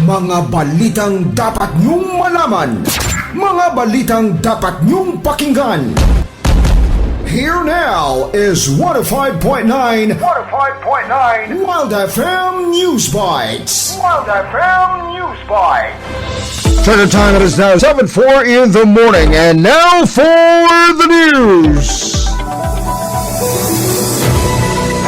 Mga balitang dapat niyong malaman. Mga balitang dapat niyong pakinggan. Here now is 105.9 Wild FM News Bites. Wild FM News Bites. So the time it is now 7:04 in the morning, and now for the news.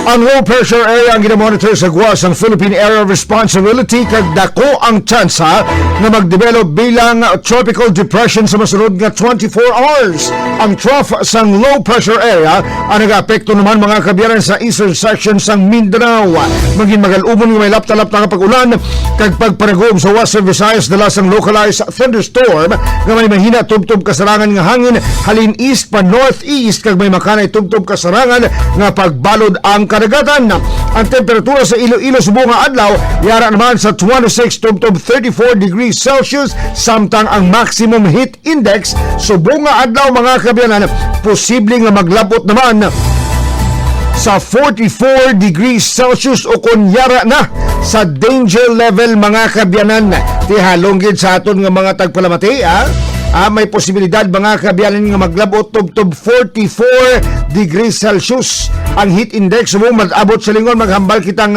Ang low pressure area ang ginamonitor sa GWAS ang Philippine Area of Responsibility kag dako ang tsansa na magdevelop bilang tropical depression sa masunod nga 24 hours. Ang trough sang low pressure area ang nag-apekto naman mga kabiyanan sa eastern section sang Mindanao. Maging magalubon nga may laptalap na kapag-ulan kag pagparagom sa Western Visayas dala sang localized thunderstorm nga may mahina tubtob kasarangan nga hangin halin east pa northeast kag may makanay tubtob kasarangan nga pagbalod ang karagatan. Ang temperatura sa Iloilo sa buong adlaw yara naman sa 26 tubtob 34 degrees Celsius, samtang ang maximum heat index sa buong adlaw mga kabiyanan posible nga maglabot naman sa 44 degrees Celsius o kunyara na sa danger level mga kabyanan. Tihalong gid sa aton nga mga tagpalamati may posibilidad mga kabiyanan nga maglabot tubtob 44 degrees Celsius ang heat index mo mag-abot sa lingon. Maghambal kitang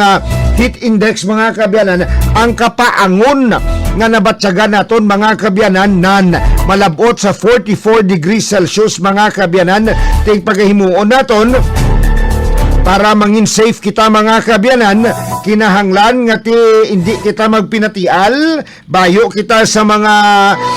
heat index mga kabiyanan ang kapaangon nga nabatsagan naton mga kabyanan nan malabot sa 44 degrees Celsius mga kabyanan. Ting paghimuon naton para mangin safe kita mga kabyanan, kinahanglan nga hindi kita magpinatial, bayo kita sa mga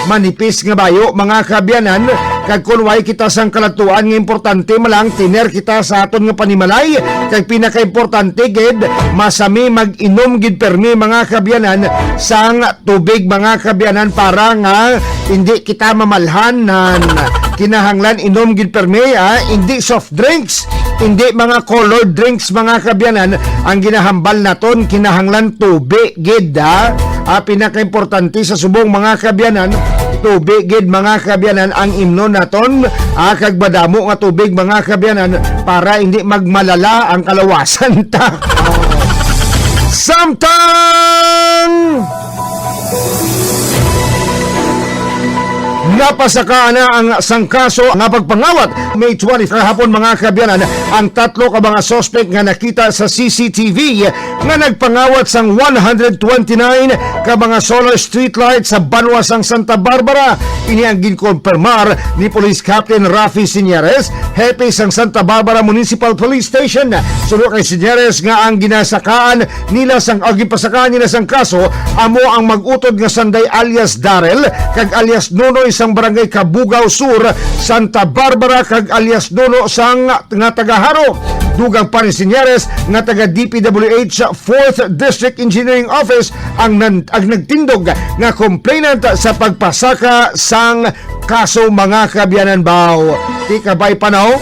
manipis nga bayo mga kabyanan, kag kun way kita sang kalatuan nga importante malang tiner kita sa aton nga panimalay, kag pinaka-importante gid masami mag-inom gid permi mga kabyanan sang tubig mga kabyanan para nga hindi kita mamalhanan. Kinahanglan inom gid permi hindi soft drinks, hindi mga colored drinks mga kabyanan. Ang ginahambal naton kinahanglan tubig gid pinaka-importante sa subong mga kabyanan, tubig gid mga kabyanan ang imno naton kag badamo nga tubig mga kabyanan para hindi magmalala ang kalawasan ta. Samtang napasaka na ang sangkaso nga pagpangawat May 20 kahapon mga kabyanan ang tatlo ka mga suspect nga nakita sa CCTV nga nagpangawat sang 129 ka mga solar street lights sa Banwa sang Santa Barbara. Ini ang ginkonfirmar ni Police Captain Rafi Sinyares, hepe sang Santa Barbara Municipal Police Station. Sulo kay Sinyares nga ang ginasakaan nila sang gipasakaan nila sang kaso amo ang mag-utod nga Sanday alias Darrell kag alias Nonoy sang barangay Kabugaw Sur, Santa Barbara kag alias Nono sang nga tagaharo. Dugang pa ni Sinyares nga taga DPWH 4th District Engineering Office ang nagtindog nga complainant sa pagpasaka sang kaso mga kabyanan baw. Di kabay panaw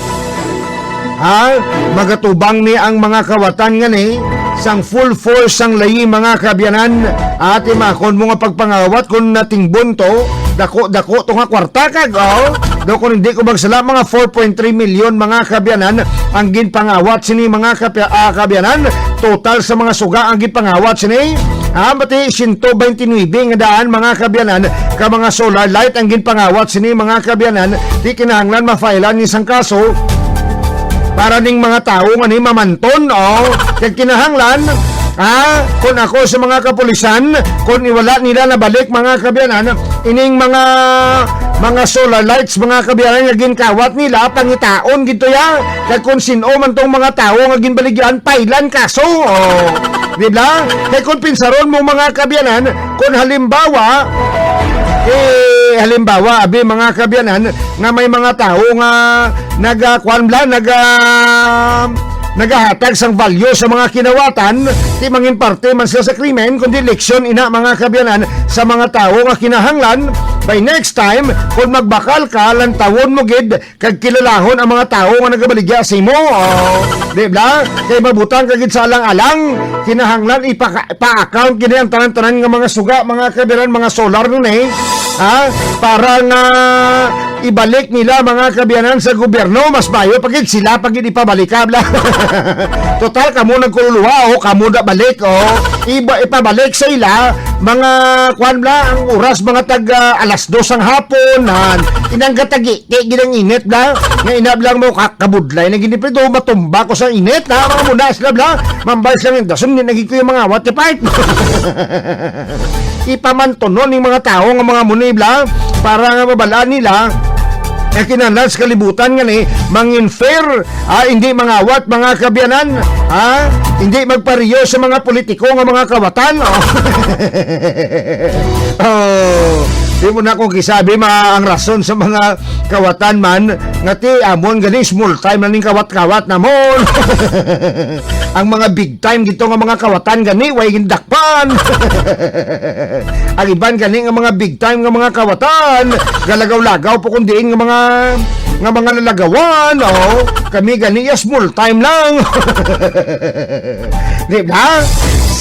magatubang ni ang mga kawatan nga ni sang full force sang layi mga kabyanan at imakon mo nga pagpangawat kung nating bunto dako to nga kwarta kag daw kung hindi ko magsala mga 4.3 million mga kabyanan ang ginpangawat sini mga kabyanan. Total sa mga suga ang ginpangawat sini pati 129 nga daan mga kabyanan ka mga solar light ang ginpangawat sini mga kabyanan. Di kinahanglan mafailan ni sang kaso para ning mga tao nga ni mamanton kag kinahanglan kung ako sa mga kapulisan kung iwala nila na balik mga kabyanan ining mga solar lights mga kabyanan nga ginkawat nila pangitaon gito ya kag kung sino man tong mga tao nga ginbaligyan pailan kaso di ba kay kung pinsaron mo mga kabyanan kung halimbawa abi mga kabyanan nga may mga tao nga nagahatag sang value sa mga kinawatan, di mangin parte man sila sa krimen kundi leksyon ina mga kabyanan sa mga tao nga kinahanglan by next time kung magbakal ka lantawon mo gid kag kilalahon ang mga tao nga nagabaligya sa imo di ba kay mabutang kagid sa alang-alang kinahanglan ipa-account gid ang tanan-tanan nga mga suga mga kabyanan mga solar nun para nga ibalik nila mga kabyanan sa gobyerno mas mayo pagid sila pagid ipabalikabla Total, kamo nagkululuwa, kamo na balik, ipabalik sa ila, mga, kwan bla, ang oras, mga tag alas 2 ang hapon, inang katagi, kaya ginang init bla, nga inablang mo kakabudlay, na giniprito, matumba ko sa init, mga muna, sila bla, mambay sila yung dasun, naging ko yung mga what the part. Ipamantonon ng mga tao, ng mga munibla, para nga mabalaan nila, kinahanglan sa kalibutan nga ni mangin fair, hindi mangawat mga kabyanan, hindi magpariyo sa mga politiko nga mga kawatan. Di mo na kung kisabi ang rason sa mga kawatan man nga ti amon gani small time na ning kawat-kawat namon. Ang mga big time dito nga mga kawatan gani way gindakpan. Ang iban gani nga mga big time nga mga kawatan galagaw-lagaw po kundi nga mga lalagawan, kami gani small time lang. Diba?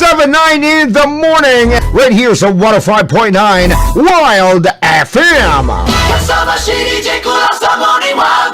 7:09 in the morning, right here sa 105.9 Wild FM. Kasama si DJ Kulang sa Morning Wild